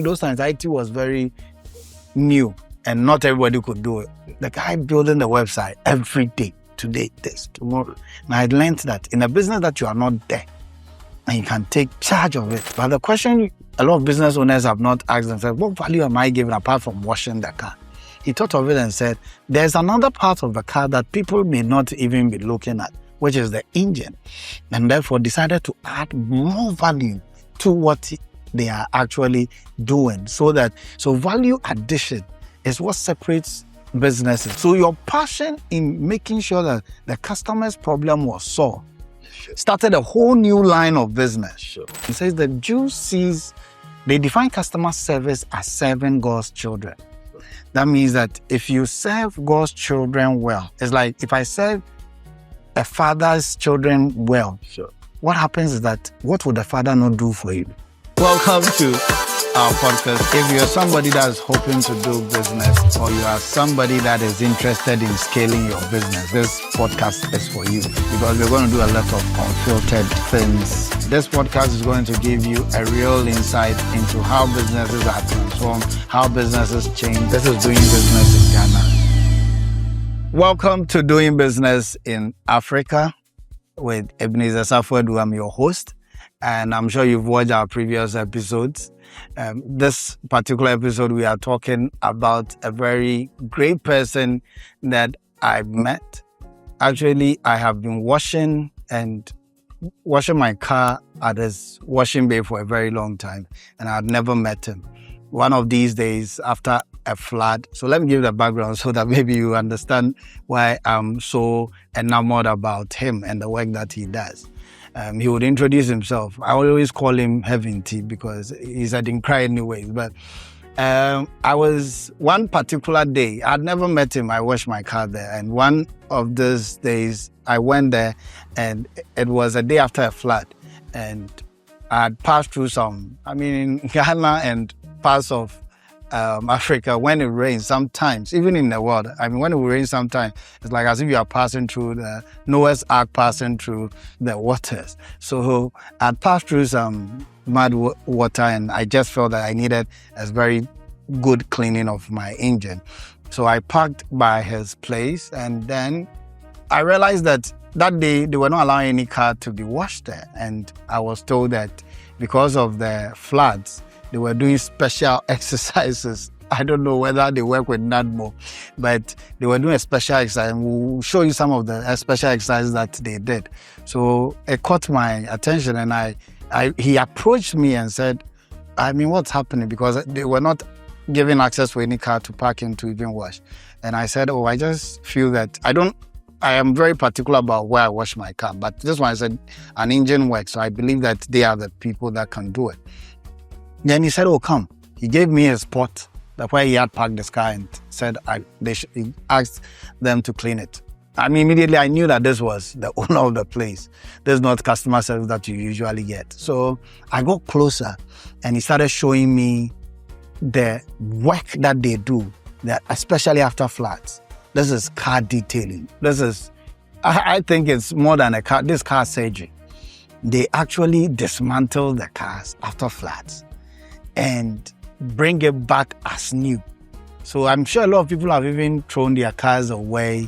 those times IT was very new and not everybody could do it. The guy building the website every day, today, this, tomorrow. And I learned that in a business that you are not there, and you can take charge of it. But the question a lot of business owners have not asked themselves, what value am I giving apart from washing the car? He thought of it and said, there's another part of the car that people may not even be looking at, which is the engine. And therefore decided to add more value to what they are actually doing. So value addition is what separates businesses. So your passion in making sure that the customer's problem was solved started a whole new line of business. Sure. It says the Jews they define customer service as serving God's children. That means that if you serve God's children well, it's like if I serve a father's children well, sure, what happens is that what would the father not do for you? Welcome to our podcast. If you're somebody that's hoping to do business or you are somebody that is interested in scaling your business, this podcast is for you because we're going to do a lot of unfiltered things. This podcast is going to give you a real insight into how businesses are transformed, how businesses change. This is Doing Business in Ghana. Welcome to Doing Business in Africa with Ebenezer Safwedu. I'm your host. And I'm sure you've watched our previous episodes. This particular episode, we are talking about a very great person that I've met. Actually, I have been washing my car at this washing bay for a very long time, and I'd never met him. One of these days, after a flood, so let me give the background so that maybe you understand why I'm so enamored about him and the work that he does. He would introduce himself. I always call him Heaven T because he's Adinkra anyways. But I was one particular day, I'd never met him. I washed my car there. And one of those days I went there and it was a day after a flood. And I had passed through in Ghana and parts of Africa, when it rains sometimes, even in the world, when it rains sometimes, it's like as if you are passing through the Noah's Ark, passing through the waters. So I'd passed through some mud water and I just felt that I needed a very good cleaning of my engine. So I parked by his place and then I realized that day they were not allowing any car to be washed there. And I was told that because of the floods, they were doing special exercises. I don't know whether they work with NADMO, but they were doing a special exercise. And we'll show you some of the special exercises that they did. So it caught my attention and he approached me and said, what's happening? Because they were not giving access for any car to park in to even wash. And I said, I just feel that I am very particular about where I wash my car. But this one, I said, an engine works. So I believe that they are the people that can do it. Then he said, come. He gave me a spot where he had parked this car and said he asked them to clean it. Immediately I knew that this was the owner of the place. This is not customer service that you usually get. So I got closer and he started showing me the work that they do, especially after floods. This is car detailing. I think it's more than this car surgery. They actually dismantle the cars after floods and bring it back as new. So I'm sure a lot of people have even thrown their cars away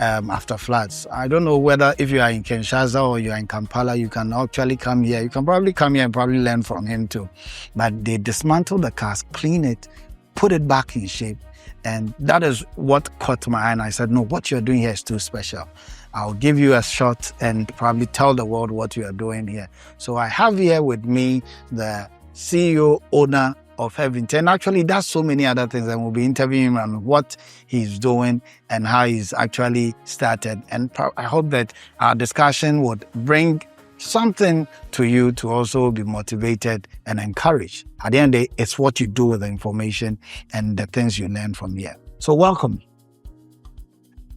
after floods. I don't know whether if you are in Kinshasa or you are in Kampala, you can actually come here. You can probably come here and probably learn from him too. But they dismantle the cars, clean it, put it back in shape. And that is what caught my eye. And I said, no, what you're doing here is too special. I'll give you a shot and probably tell the world what you are doing here. So I have here with me the CEO, owner of Heaven T. And actually, that's so many other things. And we'll be interviewing him on what he's doing and how he's actually started. And I hope that our discussion would bring something to you to also be motivated and encouraged. At the end of the day, it's what you do with the information and the things you learn from here. So welcome,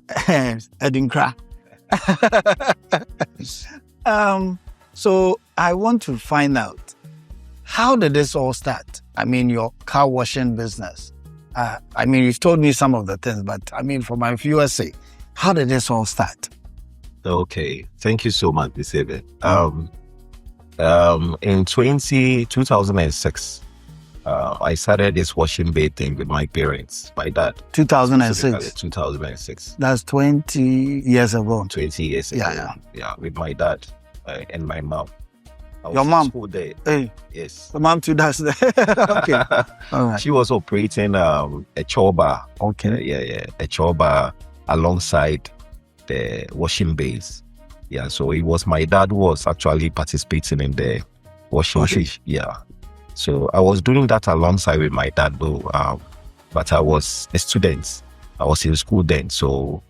Adinkra. So I want to find out, how did this all start? Your car washing business. You've told me some of the things, but for my viewers' sake, how did this all start? Okay, thank you so much, Mr. In 2006, I started this washing bay thing with my parents, my dad. 2006. 2006. That's 20 years ago. 20 years ago. Yeah, with my dad and my mom. Your mom? School there. Hey. Yes. The mom too does that. Okay. All right. She was operating a chore bar. Okay. A chore bar alongside the washing bays. Yeah, so it was my dad who was actually participating in the washing bays. Yeah. So I was doing that alongside with my dad though. But I was a student. I was in school then. So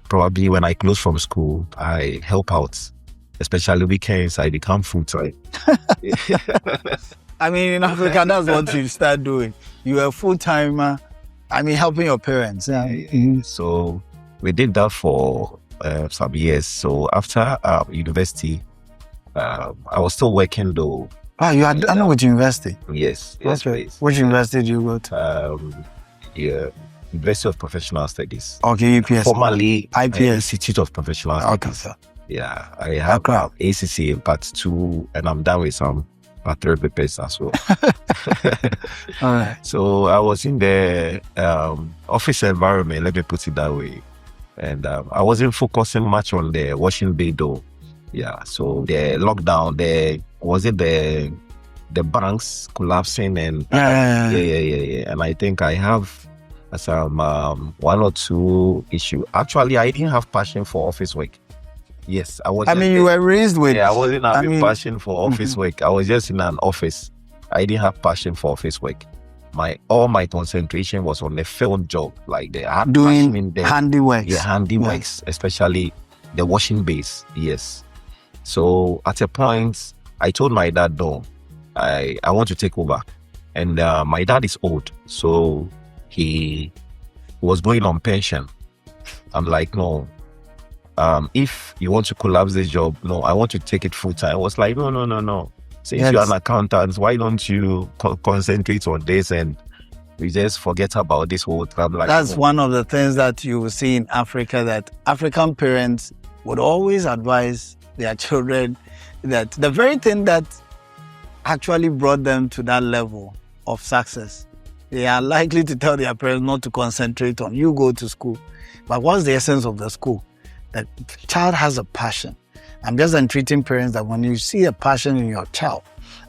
probably when I close from school, I help out. Especially weekends, I become full-time. I mean, in Africa, that's what you start doing. You are full-timer. Helping your parents. Yeah. So we did that for some years. So after university, I was still working though. You are done with university? Yes. Okay. Which university did you go to? University of Professional Studies. Okay, UPS. Formerly IPS. Institute of Professional Studies. Okay, sir. Yeah, I have ACC in part 2, and I'm done with some part 3 papers as well. All right. So I was in the office environment, let me put it that way. And I wasn't focusing much on the washing bay though. Yeah, so the lockdown, the banks collapsing and yeah. And I think I have some 1 or 2 issues. Actually, I didn't have passion for office work. Yes, I was. You were raised with. Yeah, I wasn't having passion for office work. I was just in an office. I didn't have passion for office work. All my concentration was on the field job, like doing handiworks. Yeah, handiworks, especially the washing bays. Yes. So at a point, I told my dad, no, I want to take over. And my dad is old, so he was going on pension. I'm like, no. If you want to collapse this job, no, I want to take it full time. I was like, no. Since you're an accountant, why don't you concentrate on this and we just forget about this whole time? Like, that's one of the things that you will see in Africa, that African parents would always advise their children that the very thing that actually brought them to that level of success, they are likely to tell their parents not to concentrate on. You go to school. But what's the essence of the school? That the child has a passion. I'm just entreating parents that when you see a passion in your child,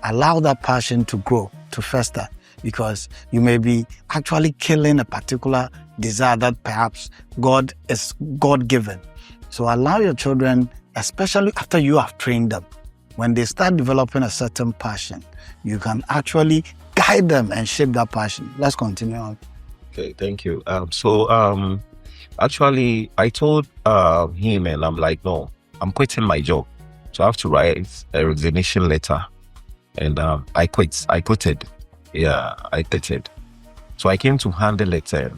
allow that passion to grow, to fester, because you may be actually killing a particular desire that perhaps God is God-given. So allow your children, especially after you have trained them, when they start developing a certain passion, you can actually guide them and shape that passion. Let's continue on. Okay, thank you. Actually, I told him, and I'm like, no, I'm quitting my job. So I have to write a resignation letter. And I quitted. Yeah, I quitted. So I came to hand the letter.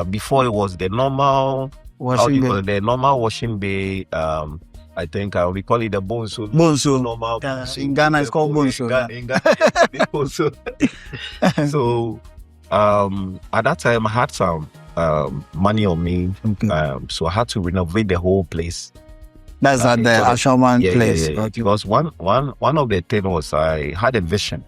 Before it was the normal washing bay. I think we call it the bonsu. Bonsu. Normal. In Ghana, it's called bonsu. In Ghana, bonsu. So at that time, I had some money on me. Okay. So I had to renovate the whole place. That's at the Ashoman place. Yeah. Because one of the things was I had a vision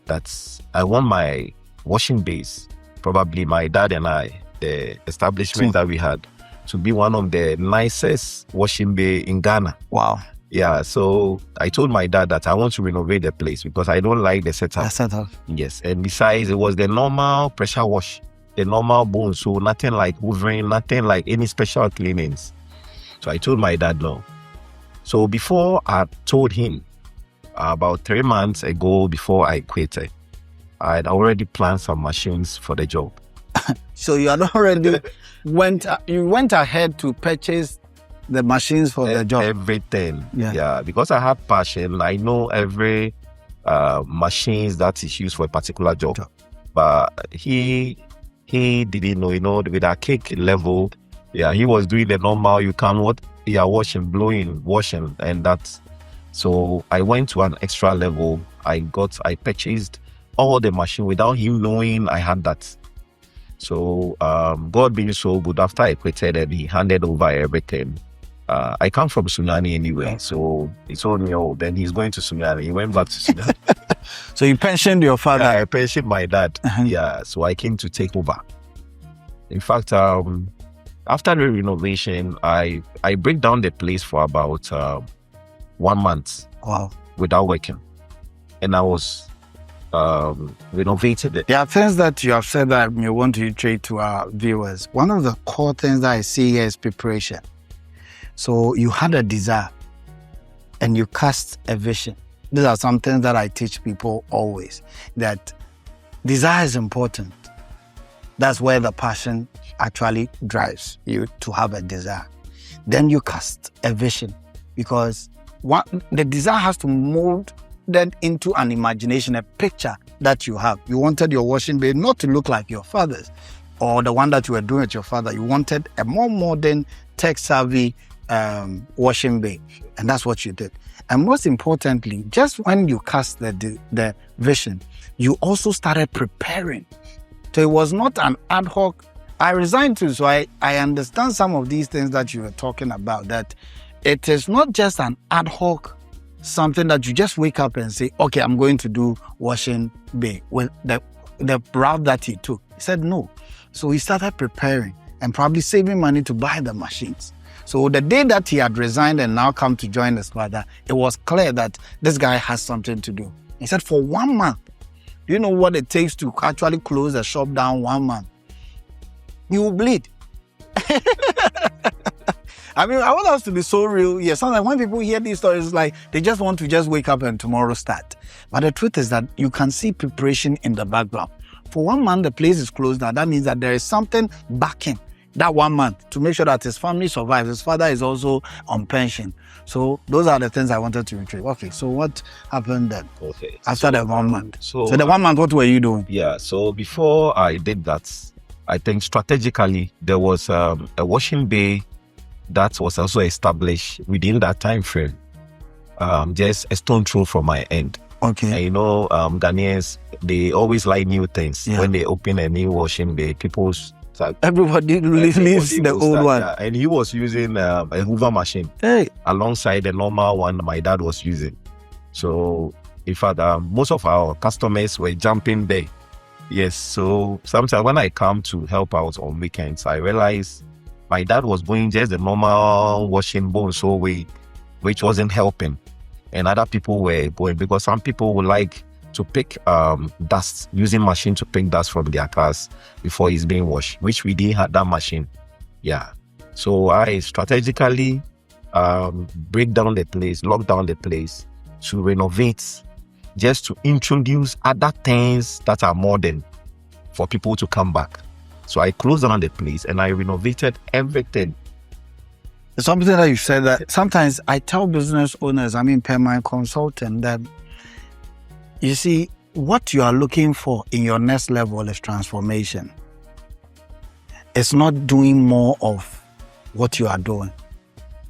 that I want my washing base, probably my dad and I, the establishment that we had, to be one of the nicest washing bay in Ghana. Wow. Yeah, so I told my dad that I want to renovate the place because I don't like the setup. The setup. Yes, and besides, it was the normal pressure wash, the normal bone, so nothing like hoovering, nothing like any special cleanings. So I told my dad no. So before I told him, about 3 months ago, before I quit, I had already planned some machines for the job. So you had already went ahead to purchase the machines for the job. Everything. Yeah. Because I have passion. I know every machines that is used for a particular job. But he didn't know, with a cake level. Yeah, he was doing the normal. You can washing, blowing, washing, and that's. So I went to an extra level. I purchased all the machine without him knowing I had that. So God being so good, after I quitted and he handed over everything. I come from Sunani anyway, so he told me, oh, then he's going to Sunani. He went back to Sunani. So you pensioned your father? I pensioned my dad. Yeah, so I came to take over. In fact, after the renovation, I break down the place for about 1 month. Wow. Without working, and I was renovated it. There are things that you have said that you want to trade to our viewers. One of the core things that I see here is preparation. So you had a desire and you cast a vision. These are some things that I teach people always, that desire is important. That's where the passion actually drives you to have a desire. Then you cast a vision, because the desire has to mold that into an imagination, a picture that you have. You wanted your washing bay not to look like your father's or the one that you were doing with your father. You wanted a more modern, tech-savvy washing bay, and that's what you did. And most importantly, just when you cast the vision, you also started preparing. So it was not an ad hoc. I resigned too, so I understand some of these things that you were talking about, that it is not just an ad hoc something that you just wake up and say, okay, I'm going to do washing bay with the route that he took. He said no. So he started preparing and probably saving money to buy the machines. So the day that he had resigned and now come to join his father, it was clear that this guy has something to do. He said for 1 month, do you know what it takes to actually close a shop down 1 month? You will bleed. I mean, I want us to be so real. Yeah, sometimes when people hear these stories, it's like they just want to just wake up and tomorrow start. But the truth is that you can see preparation in the background. For 1 month, the place is closed down. That means that there is something backing that 1 month to make sure that his family survives. His father is also on pension. So those are the things I wanted to retrieve. Okay, so what happened then? Okay. After the 1 month. So the 1 month, what were you doing? Yeah, so before I did that, I think strategically there was a washing bay that was also established within that time frame, just a stone throw from my end. Okay. And Ghanaians, they always like new things. When they open a new washing bay, everybody leaves the old one. Yeah. And he was using a Hoover machine alongside the normal one my dad was using. So in fact, most of our customers were jumping there. Yes, so sometimes when I come to help out on weekends, I realize my dad was doing just the normal washing bone so way, which wasn't helping. And other people were going, because some people would like to pick dust, using machine to pick dust from their cars before it's being washed, which we didn't have that machine. Yeah. So I strategically break down the place, lock down the place to renovate, just to introduce other things that are modern for people to come back. So I closed down the place and I renovated everything. Something that you said, that sometimes I tell business owners, per my consultant, that you see, what you are looking for in your next level is transformation. It's not doing more of what you are doing.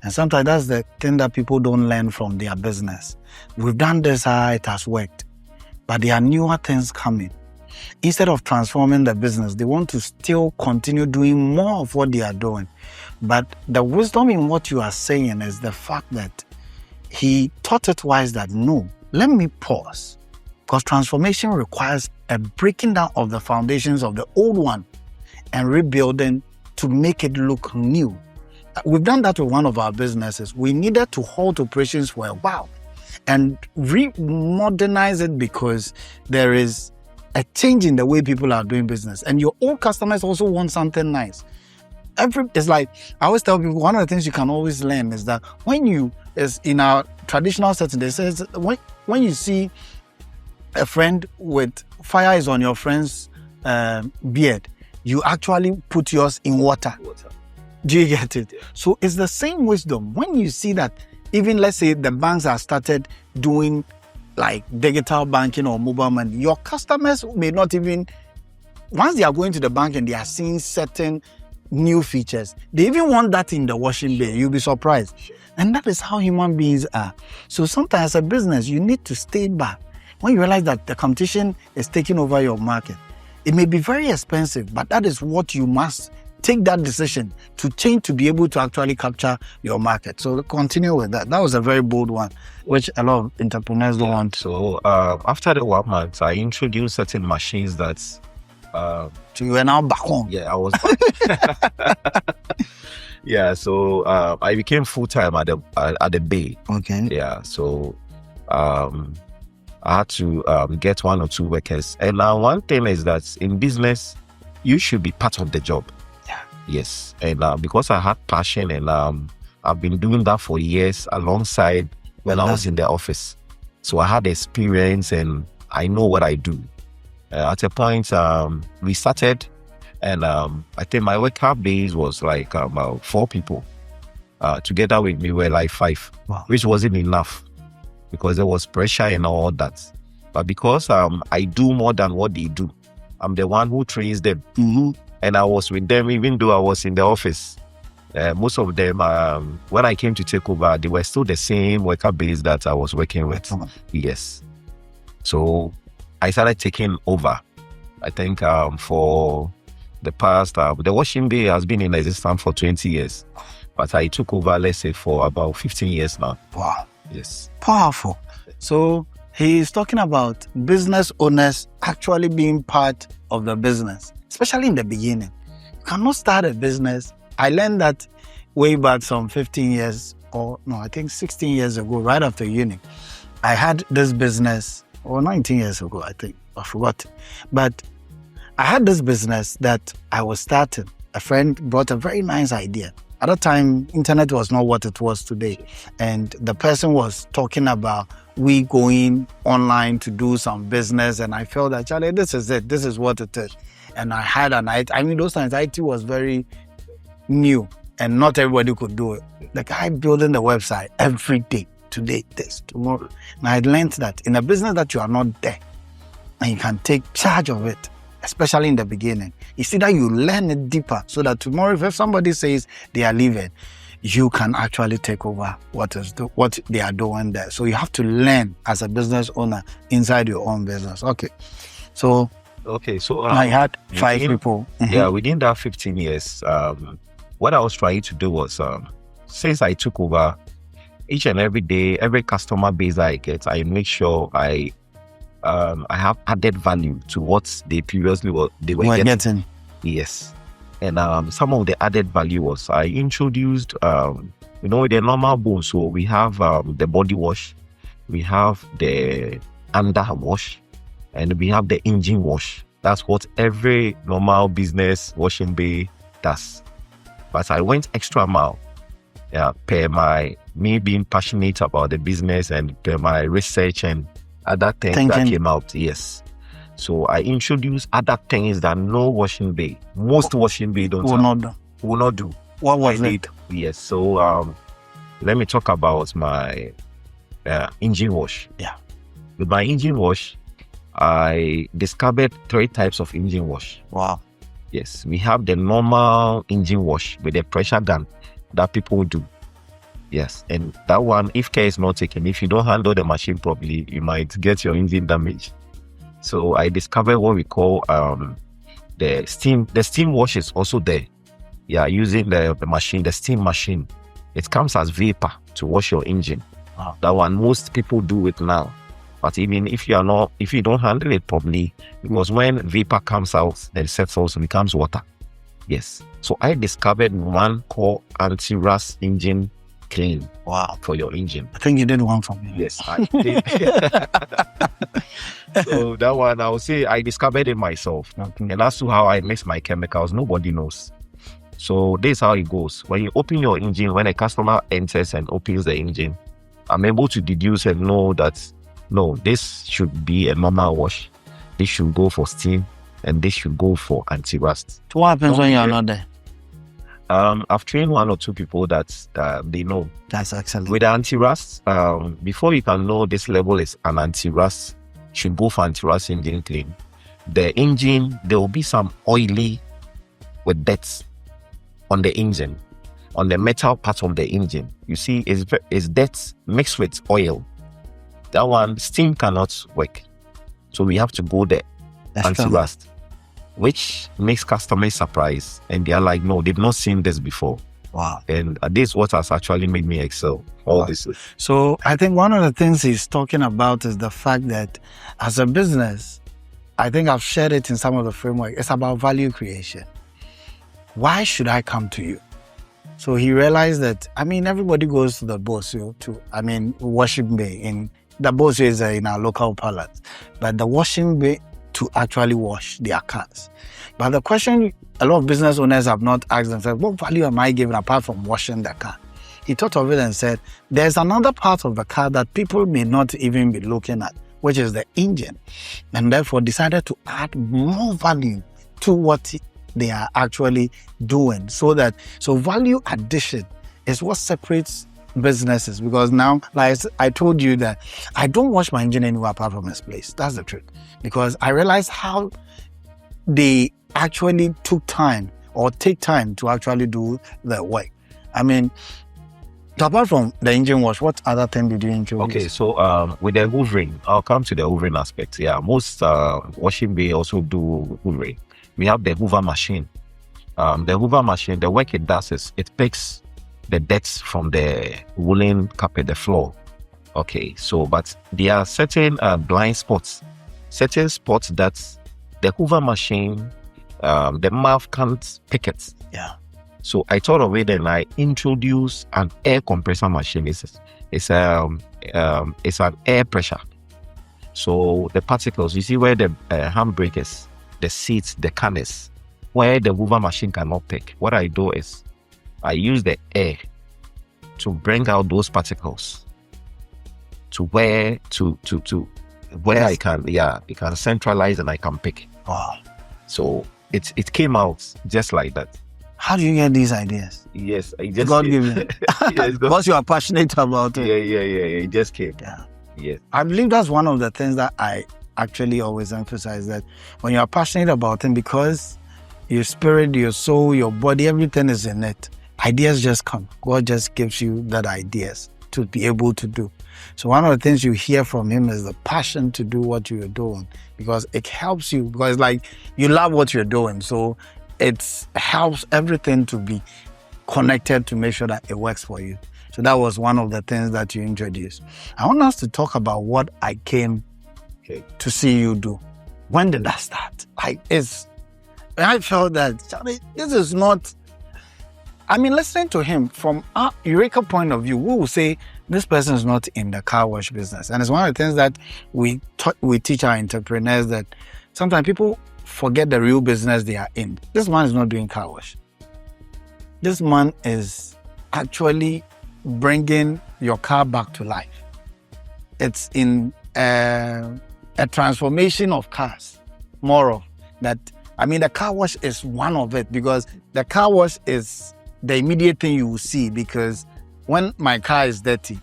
And sometimes that's the thing that people don't learn from their business. We've done this, it has worked. But there are newer things coming. Instead of transforming the business, they want to still continue doing more of what they are doing. But the wisdom in what you are saying is the fact that he thought it wise that, no, let me pause. Because transformation requires a breaking down of the foundations of the old one and rebuilding to make it look new. We've done that with one of our businesses. We needed to halt operations for a while and re-modernize it because there is a change in the way people are doing business. And your old customers also want something nice. It's like, I always tell people, one of the things you can always learn is that is in our traditional setting, they say, when you see a friend with fire is on your friend's beard, you actually put yours in water. Do you get it? So it's the same wisdom. When you see that, even let's say the banks have started doing like digital banking or mobile money, your customers may not even, once they are going to the bank and they are seeing certain new features, they even want that in the washing bay. You'll be surprised. And that is how human beings are. So sometimes as a business, you need to stay back. When you realize that the competition is taking over your market, it may be very expensive, but that is what you must take that decision to change to be able to actually capture your market? So continue with that. That was a very bold one, which a lot of entrepreneurs don't want. So after the 1 month, I introduced certain machines that. So you were now back home. Yeah, I was. Yeah, so I became full-time at the Bay. Okay. Yeah, so I had to get 1 or 2 workers. And one thing is that in business, you should be part of the job. Yeah. Yes, and because I had passion and I've been doing that for years alongside when I was in the office. So I had experience and I know what I do. At a point, we started, and I think my worker base was like about 4 people. Together with me were like 5, Wow. which wasn't enough because there was pressure and all that. But because I do more than what they do, I'm the one who trains them. Mm-hmm. And I was with them even though I was in the office. Most of them, when I came to take over, they were still the same worker base that I was working with. Yes. So I started taking over. I think for the past, the washing bay has been in existence for 20 years. But I took over, let's say, for about 15 years now. Wow. Yes. Powerful. So he is talking about business owners actually being part of the business, especially in the beginning. You cannot start a business. I learned that way back some 15 years, or no, I think 16 years ago, right after uni. I had this business, or 19 years ago, I think. I forgot. But I had this business that I was starting. A friend brought a very nice idea. At that time, internet was not what it was today. And the person was talking about we going online to do some business. And I felt that, Charlie, this is it. This is what it is. And I had those times IT was very new and not everybody could do it. The guy building the website every day, today, this, tomorrow. And I had learned that in a business that you are not there and you can take charge of it, especially in the beginning. It's either you learn it deeper so that tomorrow if somebody says they are leaving, you can actually take over what they are doing there. So you have to learn as a business owner inside your own business. Okay. So I had 5 people. Mm-hmm. Yeah, within that 15 years, what I was trying to do was, since I took over, each and every day, every customer base I get, I make sure I have added value to what they previously were getting. Yes. And some of the added value was I introduced, the normal boom. So we have the body wash, we have the under wash, and we have the engine wash. That's what every normal business washing bay does. But I went extra mile, per me being passionate about the business and per my research and other things that came out. Yes. So I introduced other things that no washing bay, most washing bay will not do. What was it? Yes. So let me talk about my engine wash. Yeah. With my engine wash, I discovered 3 types of engine wash. Wow. Yes. We have the normal engine wash with the pressure gun that people do. Yes. And that one, if care is not taken, if you don't handle the machine properly, you might get your engine damaged. So I discovered what we call the steam. The steam wash is also there. Yeah, using the machine, the steam machine. It comes as vapor to wash your engine. Wow. That one, most people do it now. But even if you don't handle it properly, because when vapor comes out, then settles and becomes water. Yes. So I discovered one called anti-rust engine clean. Wow. For your engine. I think you did one for me. Yes, I did. So that one, I would say I discovered it myself. Okay. And as to how I mix my chemicals, nobody knows. So this is how it goes. When you open your engine, when a customer enters and opens the engine, I'm able to deduce and know that, no, this should be a normal wash. This should go for steam and this should go for anti-rust. So what happens when you are not there? I've trained 1 or 2 people that they know. That's excellent. With the anti-rust, before you can know this level is an anti-rust, should go for anti-rust engine clean. The engine, there will be some oily with dirt on the engine, on the metal part of the engine. You see, it's dirt mixed with oil. That one, steam cannot work. So we have to go there, anti-rust. which makes customers surprised. And they're like, no, they've not seen this before. Wow. And this is what has actually made me excel. All this. So I think one of the things he's talking about is the fact that as a business, I think I've shared it in some of the framework. It's about value creation. Why should I come to you? So he realized that, everybody goes to the Bosio washing bay. In the Bosio is in our local parlance, but the washing bay to actually wash their cars. But the question a lot of business owners have not asked themselves, what value am I giving apart from washing the car? He thought of it and said, there's another part of the car that people may not even be looking at, which is the engine. And therefore decided to add more value to what they are actually doing. So value addition is what separates businesses. Because now, like I told you, that I don't wash my engine anywhere apart from this place. That's the truth. Because I realized how they actually take time to actually do the work. Apart from the engine wash, what other thing did you introduce? Okay, so with the hoovering, I'll come to the hoovering aspect. Yeah, most washing bay also do hoovering. We have the hoover machine. The hoover machine, the work it does is it picks the dirt from the woolen carpet, the floor. Okay, so but there are certain blind spots, that the hoover machine, the mouth can't pick it. Yeah. So I thought of it and I introduced an air compressor machine. It's an air pressure. So the particles, you see where the handbrake is, the seats, the canvas, where the hoover machine cannot pick. What I do is I use the air to bring out those particles to where I can, it can centralize and I can pick. Wow. So it came out just like that. How do you get these ideas? Yes, I just God give you. Because you are passionate about it. Yeah. It just came. Yeah. Yes. I believe that's one of the things that I actually always emphasize, that when you are passionate about it, because your spirit, your soul, your body, everything is in it. Ideas just come. God just gives you that ideas to be able to do. So one of the things you hear from him is the passion to do what you're doing, because it helps you, because like you love what you're doing. So it helps everything to be connected to make sure that it works for you. So that was one of the things that you introduced. I want us to talk about what I came to see you do. When did that start? I felt that this is not, listening to him from a Eureka point of view, we will say this person is not in the car wash business. And it's one of the things that we teach our entrepreneurs, that sometimes people forget the real business they are in. This man is not doing car wash. This man is actually bringing your car back to life. It's in a transformation of cars, more of that. The car wash is one of it, because the car wash is the immediate thing you will see, because when my car is dirty,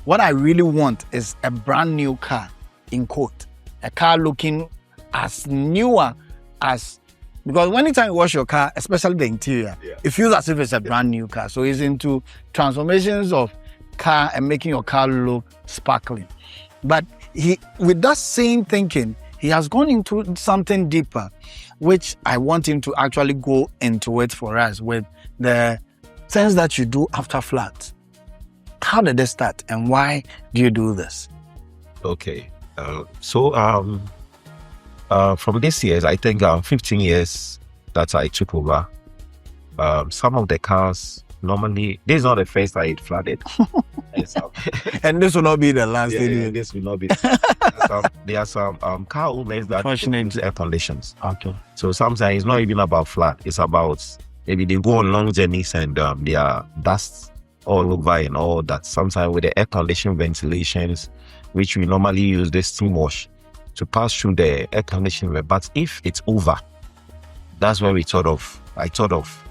what I really want is a brand new car in quote, a car looking as newer as, because anytime you wash your car, especially the interior, it feels as if it's a brand new car. So he's into transformations of car and making your car look sparkling. But with that same thinking, he has gone into something deeper, which I want him to actually go into it for us, with the things that you do after floods. How did it start and why do you do this? Okay. From this year, I think 15 years that I took over, some of the cars, normally, this is not the first time it flooded. And this will not be the last. This will not be. There are some car owners that use air conditions. Okay. So sometimes it's not even about flood. It's about maybe they go on long journeys and there are dust all over and all that. Sometimes with the air conditioned ventilations, which we normally use the steam wash to pass through the air conditioning. But if it's over, that's where I thought of,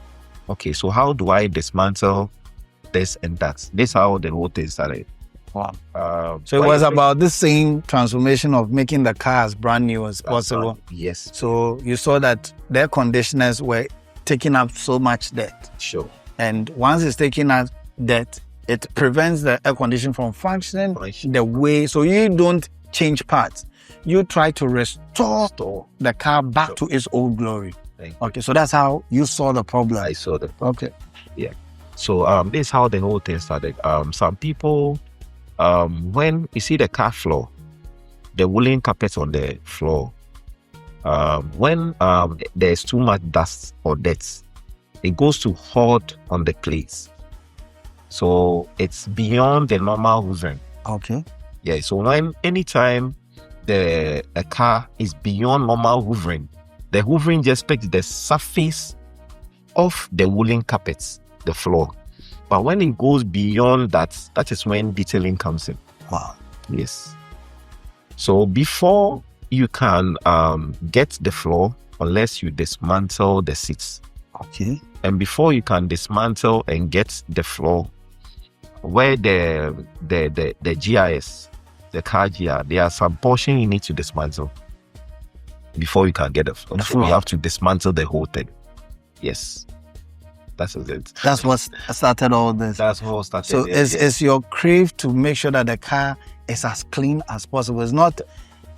okay, so how do I dismantle this and that? This is how the whole thing started. Wow. So it was about this same transformation of making the car as brand new as possible. Yes. So you saw that the air conditioners were taking up so much dirt. Sure. And once it's taking up dirt, it prevents the air conditioning from functioning the way, so you don't change parts. you try to restore the car back to its old glory. Okay, so that's how you saw the problem. I saw the problem. Okay. Yeah. So this is how the whole thing started. Some people, when you see the car floor, the woolen carpet on the floor, when there's too much dust or dirt, it goes to hold on the plates. So it's beyond the normal hoovering. Okay. Yeah. So anytime a car is beyond normal hoovering, the hoovering just takes the surface of the woolen carpets, the floor. But when it goes beyond that, that is when detailing comes in. Wow. Yes. So before you can get the floor, unless you dismantle the seats. Okay. And before you can dismantle and get the floor, where the GIS, the car GR, there are some portion you need to dismantle before you can get the floor. So you have to dismantle the whole thing. Yes. That's it. That's what started all this. That's what started. So it's your crave to make sure that the car is as clean as possible. It's not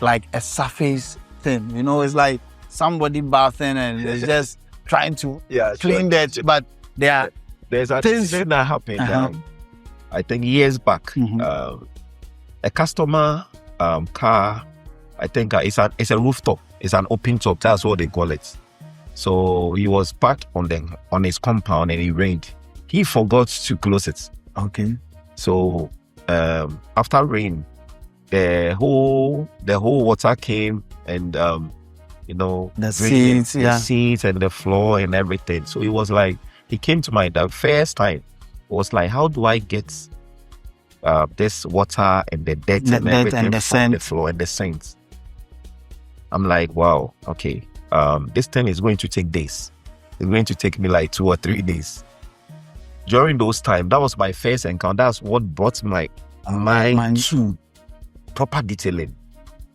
like a surface thing. You know, it's like somebody bathing and it's just trying to clean that. But there's a thing that happened. I think years back, a customer car, I think it's a rooftop. It's an open top. That's what they call it. So he was parked on his compound and it rained. He forgot to close it. Okay. So after rain, the whole water came and the seats and the floor and everything. So it was like he came to mind the first time. Was like, how do I get this water and the dirt and everything from the floor and the scent? I'm like, wow, okay. This thing is going to take days. It's going to take me like 2 or 3 days. During those times, that was my first encounter. That's what brought my mind to proper detailing.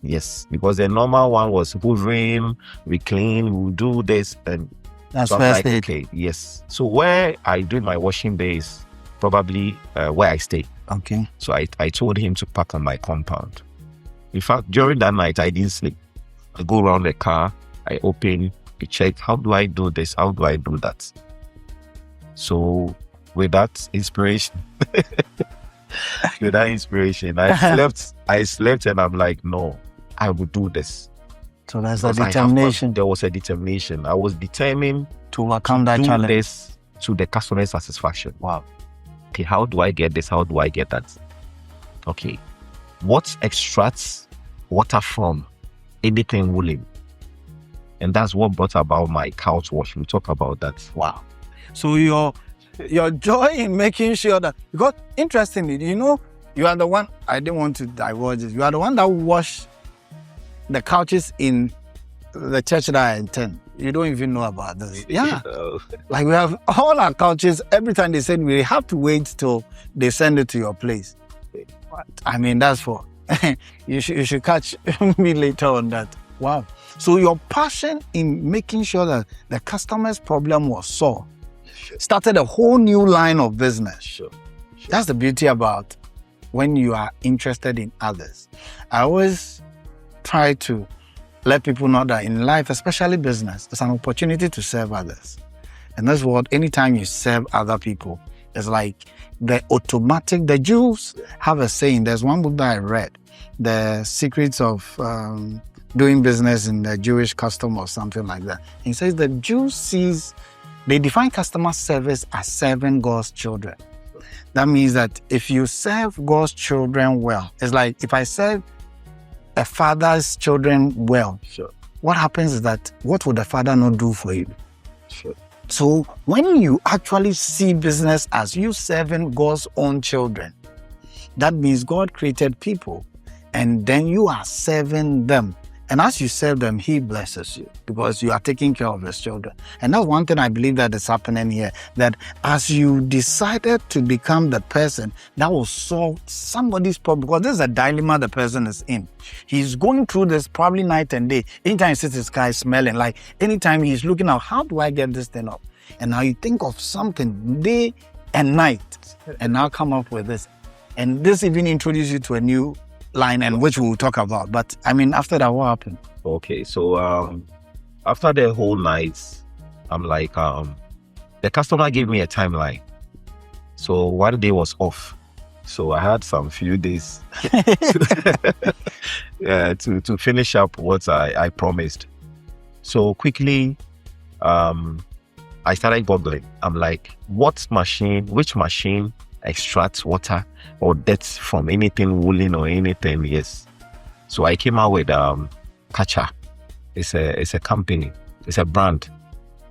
Yes, because the normal one was hoovering, we clean, we do this, and that's so first like, okay, yes. So where I do my washing days, probably where I stay. Okay. So I told him to park on my compound. In fact, during that night, I didn't sleep. I go around the car, I open, I check, how do I do this? How do I do that? So with that inspiration, I slept and I'm like, no, I will do this. So that's a determination. There was a determination. I was determined to overcome that challenge. This to the customer satisfaction. Wow. Okay, how do I get this? How do I get that? Okay. What extracts water from anything woolen? And that's what brought about my couch wash. We talk about that. Wow. So your joy in making sure that, because interestingly, you are the one, I didn't want to divulge this, you are the one that washed the couches in the church that I attend. You don't even know about this. Yeah. Like we have all our couches, every time they send, we have to wait till they send it to your place. I mean, that's for, you should catch me later on that. Wow. So your passion in making sure that the customer's problem was solved started a whole new line of business. Sure. That's the beauty about when you are interested in others. I always try to let people know that in life, especially business, it's an opportunity to serve others. And that's what, anytime you serve other people, it's like the Jews have a saying. There's one book that I read, The Secrets of Doing Business in the Jewish Custom or something like that. He says the Jews they define customer service as serving God's children. That means that if you serve God's children well, it's like if I serve a father's children well, sure, what happens is that what would the father not do for you? Sure. So when you actually see business as you serving God's own children, that means God created people and then you are serving them. And as you serve them, He blesses you because you are taking care of His children. And that's one thing I believe that is happening here, that as you decided to become the person that will solve somebody's problem, because there's a dilemma the person is in. He's going through this probably night and day. Anytime he sits his car smelling, like anytime he's looking out, how do I get this thing up? And now you think of something day and night and now come up with this. And this even introduces you to a new line, and which we'll talk about. But I mean, after that, what happened? Okay, so after the whole night, I'm like, the customer gave me a timeline. So one day was off. So I had some few days to finish up what I promised. So quickly, I started googling. I'm like, which machine extracts water or dirt from anything woolen or anything? Yes. So I came out with Kacha. It's a company. It's a brand.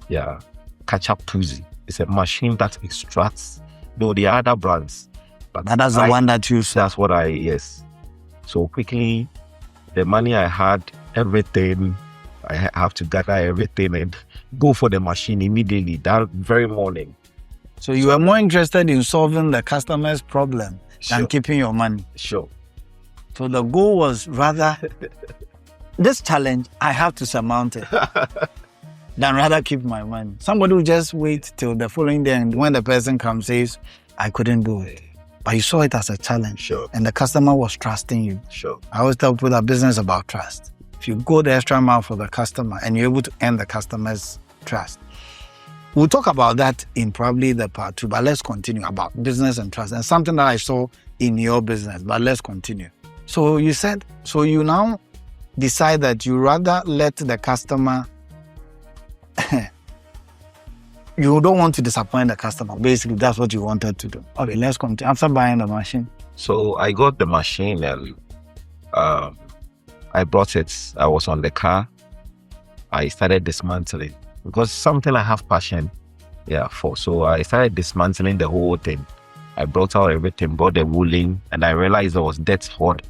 Yeah. Kacha Puzi. It's a machine that extracts, though there are other brands. But that's the one that you saw. That's what yes. So quickly, the money I had, everything, I have to gather everything and go for the machine immediately that very morning. So you were more interested in solving the customer's problem than keeping your money. Sure. So the goal was rather, this challenge, I have to surmount it. Than rather keep my money. Somebody will just wait till the following day, and when the person comes, says, I couldn't do it. But you saw it as a challenge. Sure. And the customer was trusting you. Sure. I always tell people that business is about trust. If you go the extra mile for the customer and you're able to earn the customer's trust. We'll talk about that in probably the part 2, but let's continue about business and trust. And something that I saw in your business, but let's continue. So you said, so you now decide that you rather let the customer, you don't want to disappoint the customer. Basically, that's what you wanted to do. Okay, let's continue. After buying the machine. So I got the machine and I brought it. I was on the car. I started dismantling because something I have passion for. So I started dismantling the whole thing. I brought out everything, brought the wooling, and I realized there was dirt hot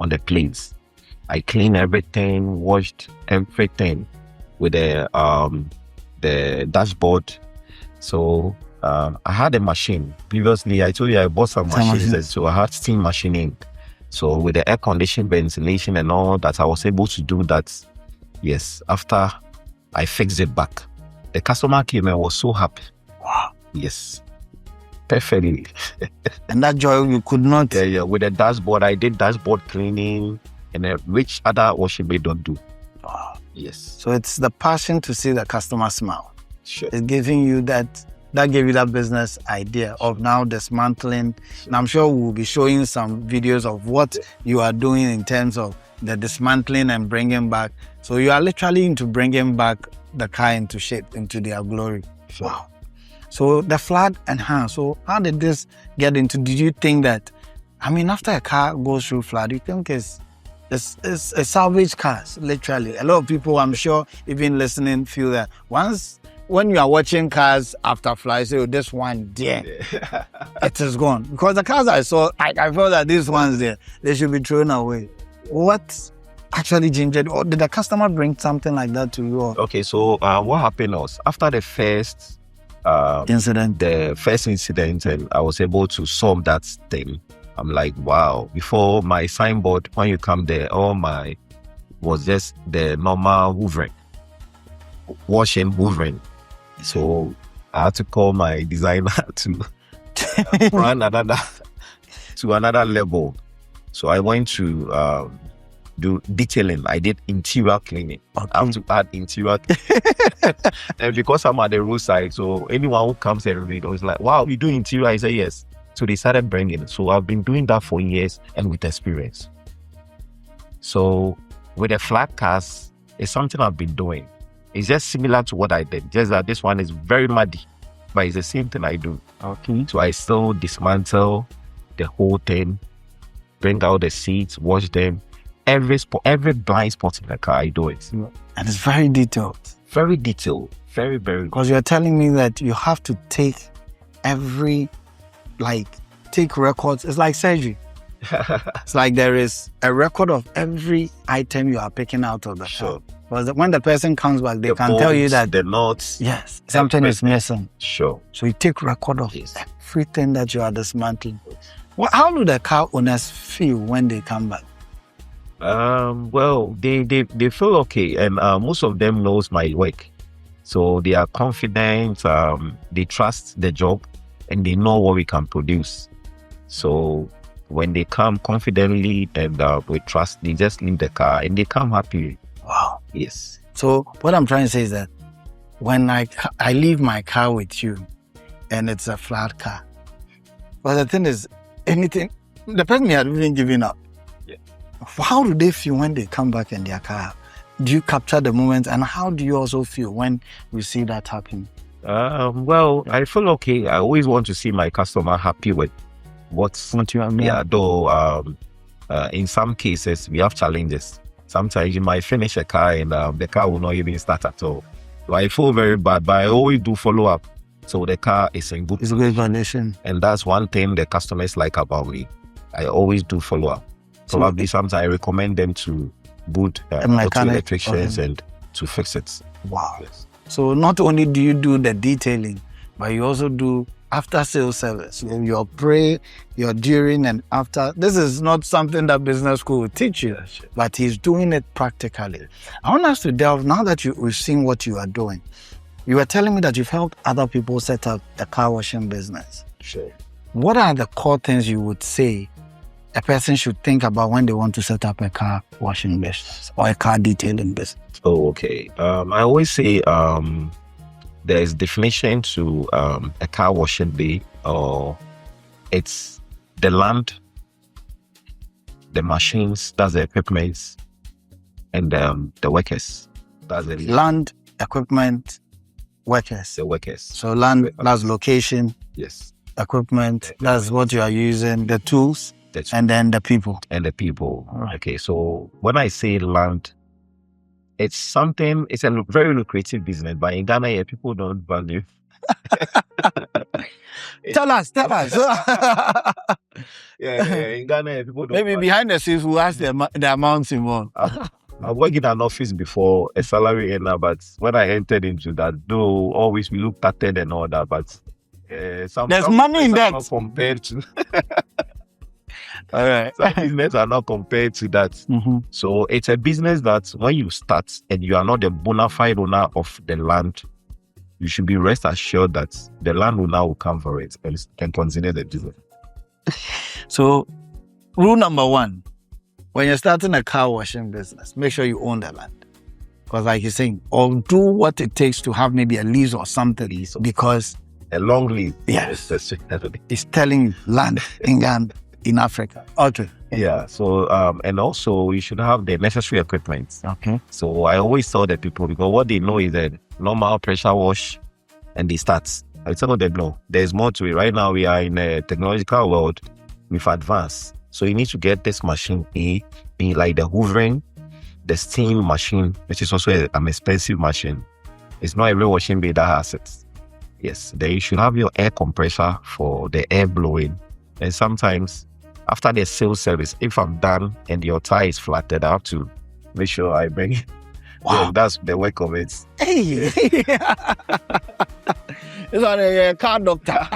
on the planes. I cleaned everything, washed everything with the dashboard. So I had a machine. Previously, I told you I bought some machines, so I had steam machining. So with the air conditioning, ventilation and all that, I was able to do that. Yes, after I fixed it back. The customer came and was so happy. Wow. Yes. Perfectly. And that joy you could not. Yeah. With the dashboard, I did dashboard cleaning and which other washing bay don't do. Wow. Yes. So it's the passion to see the customer smile. Sure. It's giving you that gave you that business idea of now dismantling. And I'm sure we'll be showing some videos of what you are doing in terms of the dismantling and bringing back. So you are literally into bringing back the car into shape, into their glory. Sure. Wow. So the flood and so how did this get into, did you think that, I mean, after a car goes through flood, you think it's a salvage cars, literally. A lot of people, I'm sure, even listening, feel that when you are watching cars after flood, you say, this one there, it is gone. Because the cars I saw, I felt that these ones there, they should be thrown away. What actually gingered, or did the customer bring something like that to you? Okay, so what happened was, after the first incident, and I was able to solve that thing. I'm like, wow. Before my signboard, when you come there, was just the normal hoovering, washing, hoovering. So I had to call my designer to run to another level. So I went to do detailing. I did interior cleaning. Okay. I have to add interior. And because I'm at the roadside, so anyone who comes and read was like, wow, you do interior? I say yes. So they started bringing it. So I've been doing that for years and with experience. So with the flat cars, it's something I've been doing. It's just similar to what I did, just that this one is very muddy, but it's the same thing I do. Okay. So I still dismantle the whole thing, bring out the seats, wash them. Every blind spot in the car, I do it. And it's very detailed. Very detailed. Very, very. Because you're telling me that you have to take take records. It's like surgery. It's like there is a record of every item you are picking out of the car. Because when the person comes back, they can tell you that the nuts. Yes, something is missing. Sure. So you take record of everything that you are dismantling. How do the car owners feel when they come back? Well, they feel okay, and most of them knows my work, so they are confident. They trust the job, and they know what we can produce. So when they come confidently and with trust, they just leave the car and they come happy. Wow. Yes. So what I'm trying to say is that when I leave my car with you and it's a flat car, but the thing is, anything, the person may have even given up. Yeah. How do they feel when they come back in their car? Do you capture the moment, and how do you also feel when you see that happen? Well, I feel okay. I always want to see my customer happy with what you have. Yeah, though in some cases we have challenges. Sometimes you might finish a car and the car will not even start at all. So I feel very bad, but I always do follow up. So the car is in good condition. And that's one thing the customers like about me. I always do follow up. Probably sometimes I recommend them to good auto electricians and to fix it. Wow. Yes. So not only do you do the detailing, but you also do after sales service. Your pre, your during and after. This is not something that business school will teach you, but he's doing it practically. I want us to delve, now that we've seen what you are doing. You were telling me that you've helped other people set up the car washing business. Sure. What are the core things you would say a person should think about when they want to set up a car washing business or a car detailing business? Oh, okay. I always say there's definition to a car washing bay, or it's the land, the machines, that's the equipment, and the workers. That's the land, equipment, workers. The workers. So land, that's location. Yes. Equipment, that's what you are using, the tools, and then the people. And the people. Right. Okay, so when I say land, it's a very lucrative business, but in Ghana, yeah, people don't value. Tell us. yeah, in Ghana, people don't Maybe value. behind the scenes, we'll ask the amounts involved. I worked in an office before, a salary earner, but when I entered into that, though always we looked at it and all that, but there's money in that. Not compared to all right. Some business are not compared to that. Mm-hmm. So it's a business that when you start and you are not the bona fide owner of the land, you should be rest assured that the landowner will come for it and can consider the business. So rule number one, when you're starting a car washing business, make sure you own the land. Because like you're saying, or do what it takes to have maybe a lease or something. Because a long lease. Yes. It's telling you land in Ghana, in Africa. Okay. Yeah. So and also you should have the necessary equipment. Okay. So I always tell the people, because what they know is that normal pressure wash and they start. I tell them no, there's more to it. Right now we are in a technological world with advance. So you need to get this machine be like the hoovering, the steam machine, which is also an expensive machine. It's not every washing bay that has it. Yes, then you should have your air compressor for the air blowing. And sometimes after the sales service, if I'm done and your tire is flattened, I have to make sure I bring it. Wow. Yeah, that's the work of it. Hey! It's on a car doctor.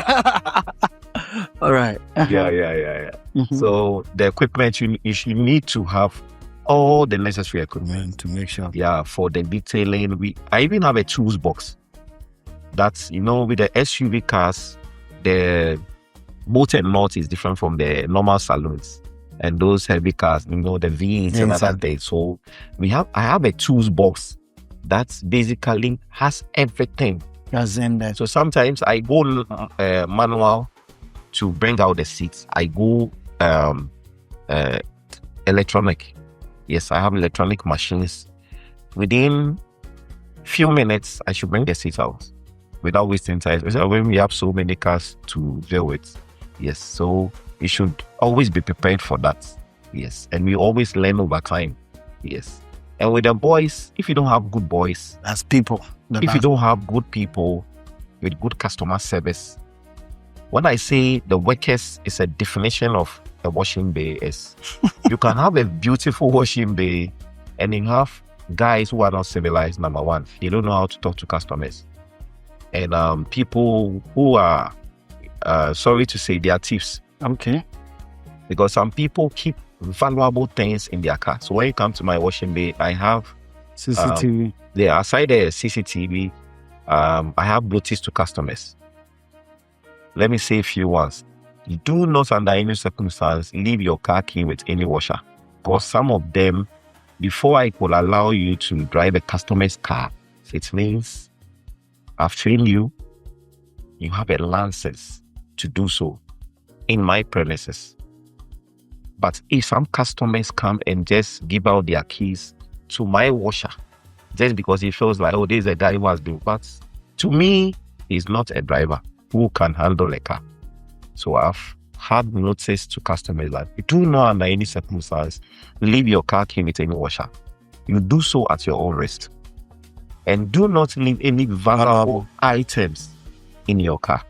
All right. Yeah. Mm-hmm. So the equipment, you need to have all the necessary equipment to make sure. Yeah, for the detailing. I even have a tools box. That's, with the SUV cars, the bolt and nut is different from the normal saloons. And those heavy cars, the V8 and other things. So I have a tools box that basically has everything. That's in there. So sometimes I go manual to bring out the seats. I go electronic. Yes, I have electronic machines. Within few minutes, I should bring the seats out without wasting time. When we have so many cars to deal with. Yes, so you should always be prepared for that. Yes, and we always learn over time. Yes, and with the boys, if you don't have good boys, that's people. If you don't have good people with good customer service, when I say the workers is a definition of a washing bay, is you can have a beautiful washing bay and you have guys who are not civilized. Number one, they don't know how to talk to customers, and people who are sorry to say, they are thieves. Okay. Because some people keep valuable things in their car. So when you come to my washing bay, I have CCTV. Aside the CCTV, I have Bluetooth to customers. Let me say a few ones. do not under any circumstance leave your car key with any washer. Because some of them, before I could allow you to drive a customer's car, it means I've trained you, you have a license to do so in my premises. But if some customers come and just give out their keys to my washer, just because he feels like, oh, this is a driver has been, but to me, he's not a driver who can handle a car. So I've had notice to customers that you do not under any circumstance leave your car key with any washer. You do so at your own risk. And do not leave any valuable items in your car.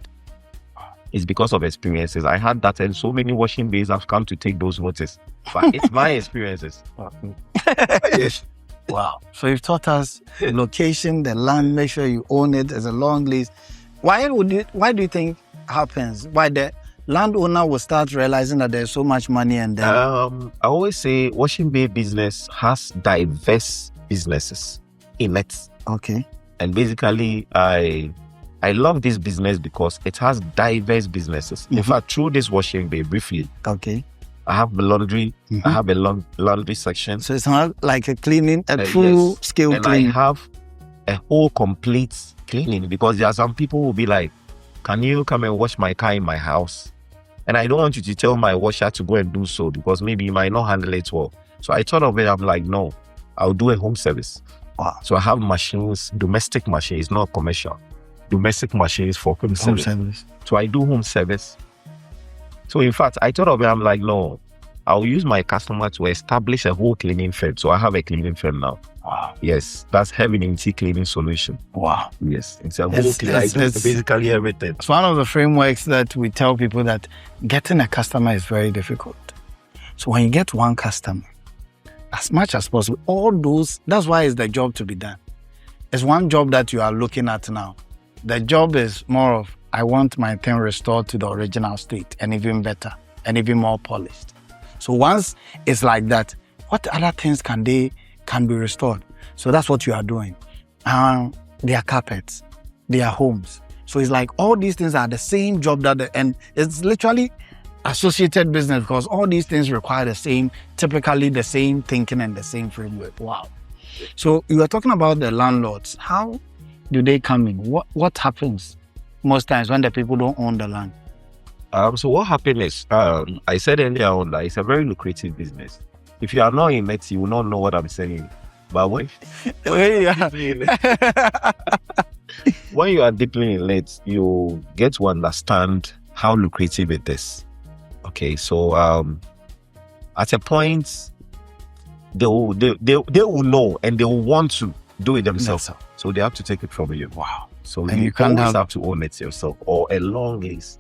It's because of experiences. I had that, and so many washing bays have come to take those notice. But it's my experiences. Yes. Wow. So you've taught us the location, the land, make sure you own it as a long lease. Why do you think happens? Why the landowner will start realizing that there's so much money and then... I always say washing bay business has diverse businesses in it. Okay. And basically, I love this business because it has diverse businesses. In fact, through this washing bay, briefly, okay, I have the laundry. I have a laundry section. So it's not like a cleaning, a full scale cleaning. I have a whole complete cleaning, because there are some people who will be like, can you come and wash my car in my house? And I don't want you to tell my washer to go and do so, because maybe he might not handle it well. So I thought of it, I'm like, no, I'll do a home service. Wow. So I have machines, domestic machines, not commercial. Domestic machines for home service. So I do home service. So in fact, I thought of it, I'm like, no, I'll use my customer to establish a whole cleaning firm. So I have a cleaning firm now. Wow. Yes, that's Heaven in Tea Cleaning Solution. Wow. Yes, it's a whole cleaning. It's basically everything. It's one of the frameworks that we tell people that getting a customer is very difficult. So when you get one customer, as much as possible, all those, that's why it's the job to be done. It's one job that you are looking at now. The job is more of, I want my thing restored to the original state and even better and even more polished. So once it's like that, what other things can be restored? So that's what you are doing. Their carpets, their homes. So it's like all these things are the same job and it's literally associated business, because all these things require typically the same thinking and the same framework. Wow. So you were talking about the landlords. How do they come in? What happens most times when the people don't own the land? So what happened is, I said earlier on that it's a very lucrative business. If you are not in it, you will not know what I'm saying. But when when you are deeply in it, you get to understand how lucrative it is. Okay, so at a point, they will know and they will want to do it themselves. Yes. So they have to take it from you. Wow. So and you can't have to own it yourself, or a long lease.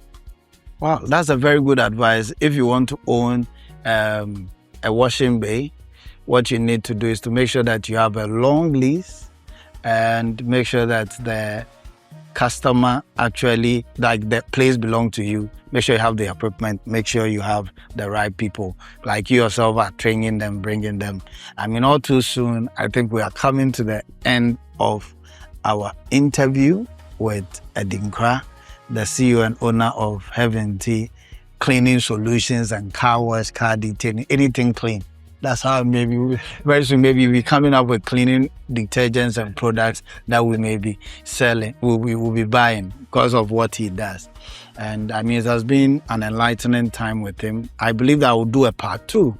Wow, that's a very good advice. If you want to own a washing bay, what you need to do is to make sure that you have a long lease and make sure that the customer actually, like the place belongs to you. Make sure you have the equipment. Make sure you have the right people. Like you yourself are training them, bringing them. I mean, all too soon, I think we are coming to the end of our interview with Adinkra, the CEO and owner of Heaven Tea Cleaning Solutions and car wash, car detailing, anything clean. That's how maybe very soon maybe we're coming up with cleaning detergents and products that we may be selling, we will be buying because of what he does. And I mean, it has been an enlightening time with him. I believe that I will do a part 2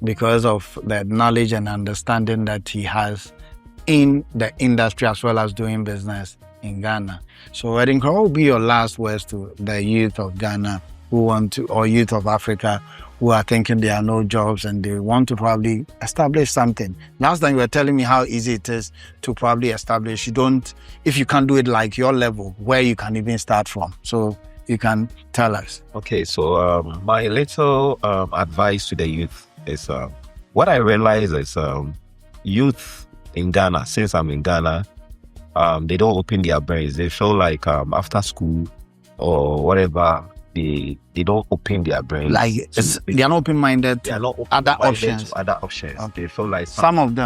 because of the knowledge and understanding that he has in the industry as well as doing business in Ghana. So Adinkra, what will be your last words to the youth of Ghana who want to, or youth of Africa who are thinking there are no jobs and they want to probably establish something? Last time you were telling me how easy it is to probably establish. If you can't do it like your level, where you can even start from. So you can tell us. Okay, so my little advice to the youth is what I realize is youth in Ghana, since I'm in Ghana, they don't open their brains. They feel like after school or whatever, they don't open their brains. Like they are not open-minded. They are not other options. To other options. Okay. They feel like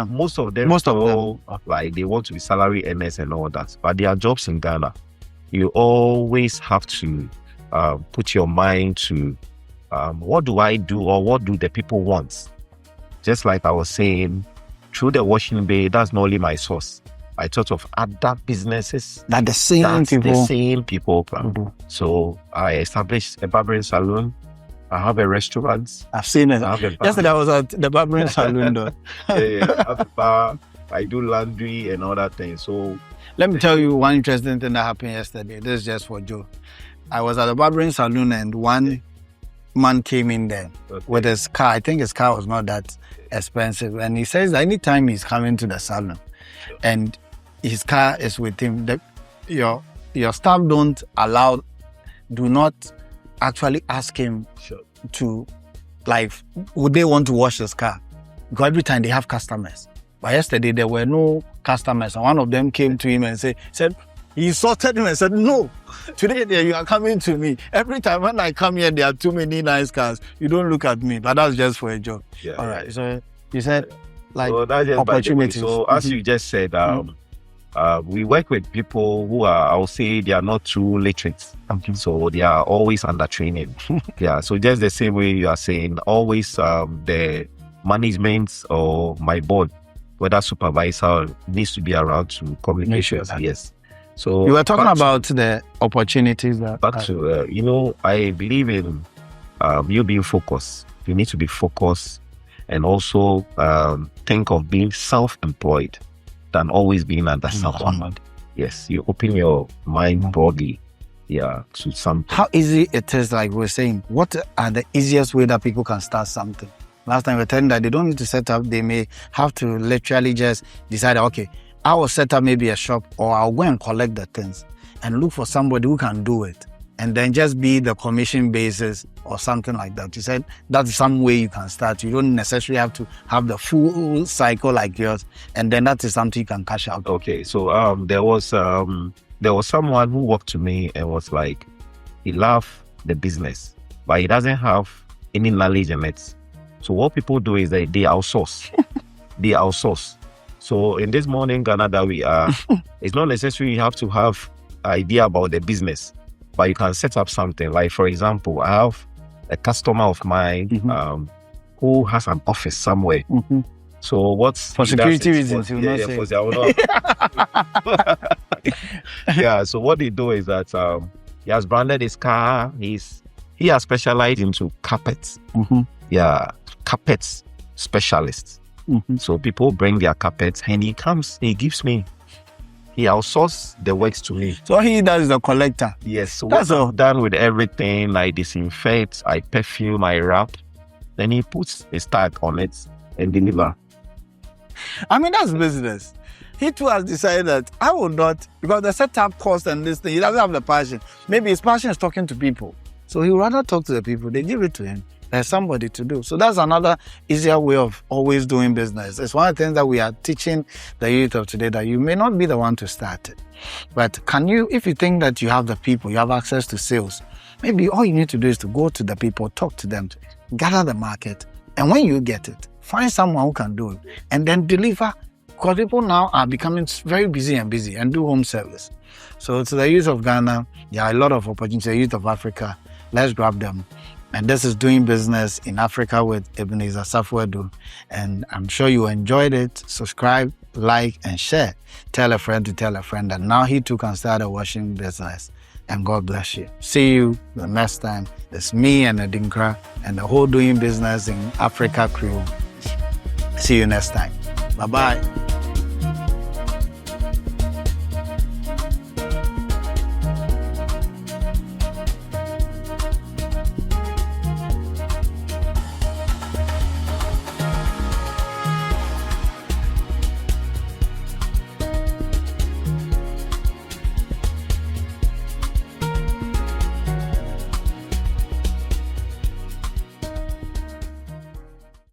most of them, like they want to be salary earners and all that. But there are jobs in Ghana. You always have to put your mind to what do I do or what do the people want? Just like I was saying, through the washing bay, that's not only my source. I thought of other businesses that the same people can do. So I established a barbering salon. I have a restaurant. I've seen it. Yesterday I was at the barbering salon though. I have a bar. I do laundry and all that thing. So let me tell you one interesting thing that happened yesterday. This is just for Joe. I was at the barbering salon and one man came in there with his car. I think his car was not that expensive. And he says that anytime he's coming to the salon and his car is with him, your staff do not actually ask him to, like, would they want to wash his car? Because every time they have customers. But yesterday there were no customers. And one of them came to him and said, he insulted him and said, no, today you are coming to me. Every time when I come here, there are too many nice cars. You don't look at me. But that's just for a joke. Yeah. All right. So you said, like, so that's just opportunities. So as you just said, we work with people who are, I'll say, they are not too literate. So they are always under training. Yeah. So just the same way you are saying, always the management or my board, whether supervisor, needs to be around to communicate. Yes. So you were talking about the opportunities that back to I believe in you being focused. You need to be focused and also think of being self-employed than always being under someone. Yes, you open your mind broadly, to something. How easy it is, like we're saying, what are the easiest way that people can start something? Last time we were telling that they don't need to set up, they may have to literally just decide, okay, I will set up maybe a shop or I'll go and collect the things and look for somebody who can do it and then just be the commission basis or something like that. You said that's some way you can start. You don't necessarily have to have the full cycle like yours, and then that is something you can cash out. Okay, so there was someone who walked to me and was like, he loved the business, but he doesn't have any knowledge in it. So what people do is that they outsource. They outsource. So in this morning Ghana that we are, it's not necessary you have to have idea about the business, but you can set up something. Like, for example, I have a customer of mine who has an office somewhere. So what's for security reasons, you not say. Yeah. So what they do is that he has branded his car. He has specialized into carpets. Yeah, carpets specialists. So people bring their carpets and he gives me. He outsources the works to me. So he does the collector. Yes. So that's all done with everything. I disinfect, I perfume, I wrap. Then he puts a tag on it and deliver. I mean, that's business. He too has decided that I will not, because the setup cost and this thing, he doesn't have the passion. Maybe his passion is talking to people. So he would rather talk to the people. They give it to him. There's somebody to do. So that's another easier way of always doing business. It's one of the things that we are teaching the youth of today, that you may not be the one to start it. But can you, if you think that you have the people, you have access to sales, maybe all you need to do is to go to the people, talk to them, gather the market. And when you get it, find someone who can do it and then deliver. Because people now are becoming very busy and do home service. So to the youth of Ghana, there are a lot of opportunities. The youth of Africa, let's grab them. And this is Doing Business in Africa with Ebenezer Safwedu. And I'm sure you enjoyed it. Subscribe, like, and share. Tell a friend to tell a friend that now he too can start a washing business. And God bless you. See you the next time. It's me and Adinkra and the whole Doing Business in Africa crew. See you next time. Bye-bye.